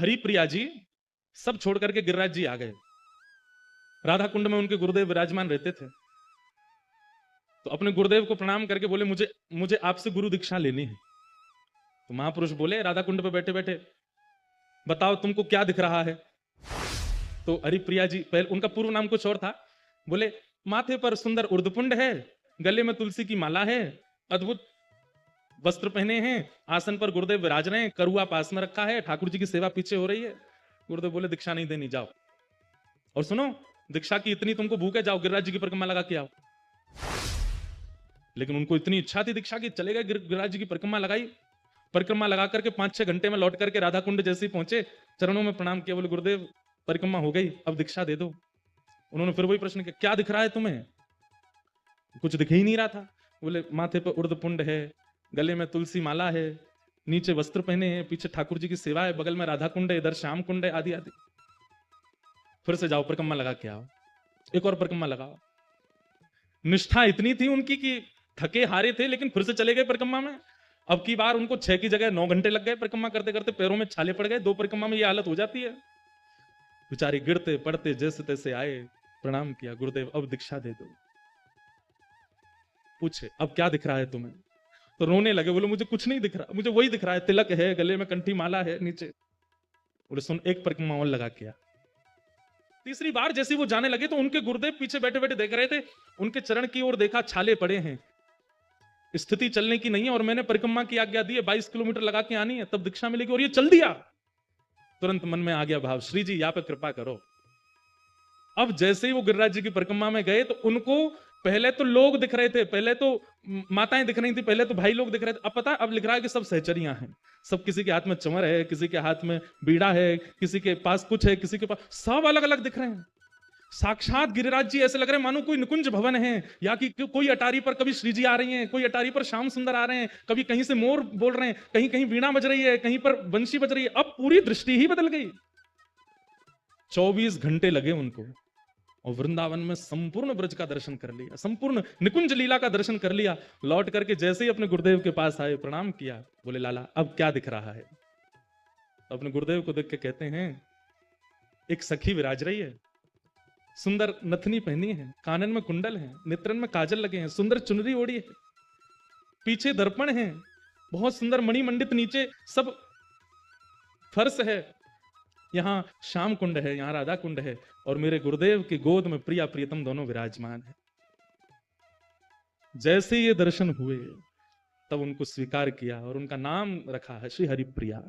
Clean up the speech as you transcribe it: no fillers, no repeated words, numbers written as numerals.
हरिप्रिया जी सब छोड़ करके गिरिराज जी आ गए। राधा कुंड में उनके गुरुदेव विराजमान रहते थे। तो अपने गुरुदेव को प्रणाम करके बोले, मुझे मुझे आपसे गुरु दीक्षा लेनी है। तो महापुरुष बोले राधा कुंड पे बैठे बैठे, बताओ तुमको क्या दिख रहा है। तो हरिप्रिया जी, पहले उनका पूर्व नाम कुछ और था, बोले माथे पर सुंदर उर्दपुंड है, गले में तुलसी की माला है, अद्भुत वस्त्र पहने हैं, आसन पर गुरुदेव विराज रहे हैं, करुआ पास में रखा है, ठाकुर जी की सेवा पीछे हो रही है। गुरुदेव बोले दीक्षा नहीं देनी, जाओ। और सुनो, दीक्षा की इतनी तुमको भूख है, जाओ गिरिराज जी की परिक्रमा लगा के आओ। लेकिन उनको इतनी इच्छा थी दीक्षा की, चले गए गिरिराज जी की परिक्रमा लगाई। परिक्रमा लगा करके 5-6 घंटे में लौट करके राधा कुंड जैसे ही पहुंचे, चरणों में प्रणाम किया, बोले गुरुदेव परिक्रमा हो गई, अब दीक्षा दे दो। उन्होंने फिर वही प्रश्न किया, क्या दिख रहा है तुम्हें? कुछ दिख ही नहीं रहा था। बोले माथे पर उर्दपुंड है, गले में तुलसी माला है, नीचे वस्त्र पहने हैं, पीछे ठाकुर जी की सेवा है, बगल में राधा कुंड है, इधर श्याम कुंड है, आदि आदि। फिर से जाओ परिक्रमा लगा के आओ। एक और परिक्रमा लगाओ। निष्ठा इतनी थी उनकी कि थके हारे थे, लेकिन फिर से चले गए परिक्रमा में। अब की बार उनको 6 की जगह 9 घंटे लग गए परिक्रमा करते करते, पैरों में छाले पड़ गए। 2 परिक्रमा में ये हालत हो जाती है। बेचारे गिरते पड़ते जैसे तैसे आए, प्रणाम किया, गुरुदेव अब दीक्षा दे दो। पूछे अब क्या दिख रहा है तुम्हें? तो रोने लगे, बोले मुझे कुछ नहीं दिख रहा, मुझे वही दिख रहा है, तिलक है, गले में कंठी माला है नीचे। बोले सुन, एक परिक्रमा और लगा के आ। तीसरी बार जैसे वो जाने लगे तो उनके गुरुदेव पीछे बैठे बैठे देख रहे थे, उनके चरण की ओर देखा, छाले पड़े हैं, स्थिति चलने की नहीं है, और मैंने परिक्रमा की आज्ञा दी है, 22 किलोमीटर लगा के आनी है, तब दीक्षा मिलेगी, और ये चल दिया। तुरंत मन में आ गया भाव, श्री जी यहाँ पे कृपा करो। अब जैसे ही वो गिरिराज जी की परिक्रमा में गए तो उनको पहले तो लोग दिख रहे थे, पहले तो माताएं दिख रही थी, पहले तो भाई लोग दिख रहे थे। अब पता, अब लिख रहा है कि सब सहचरियां हैं, सब किसी के हाथ में चमर है, किसी के हाथ में बीड़ा है, किसी के पास कुछ है, किसी के पास, सब अलग अलग दिख रहे हैं। साक्षात गिरिराज जी ऐसे लग रहे हैं मानो कोई निकुंज भवन है, या कि कोई अटारी पर कभी श्री जी आ रही हैं, कोई अटारी पर श्याम सुंदर आ रहे हैं, कभी कहीं से मोर बोल रहे हैं, कहीं कहीं वीणा बज रही है, कहीं पर बंशी बज रही है। अब पूरी दृष्टि ही बदल गई। 24 घंटे लगे उनको, और वृंदावन में संपूर्ण ब्रज का दर्शन कर लिया, संपूर्ण निकुंज लीला का दर्शन कर लिया। लौट करके जैसे ही अपने गुरुदेव के पास आए, प्रणाम किया, बोले लाला अब क्या दिख रहा है? अपने गुरुदेव को देख के कहते हैं, एक सखी विराज रही है, सुंदर नथनी पहनी है, कानन में कुंडल है, नेत्रन में काजल लगे हैं, सुंदर चुनरी ओढ़ी है, पीछे दर्पण है, बहुत सुंदर मणिमंडित नीचे सब फर्श है, यहां श्याम कुंड है, यहां राधा कुंड है, और मेरे गुरुदेव की गोद में प्रिया प्रियतम दोनों विराजमान है। जैसे ये दर्शन हुए तब उनको स्वीकार किया और उनका नाम रखा है श्री हरिप्रिया।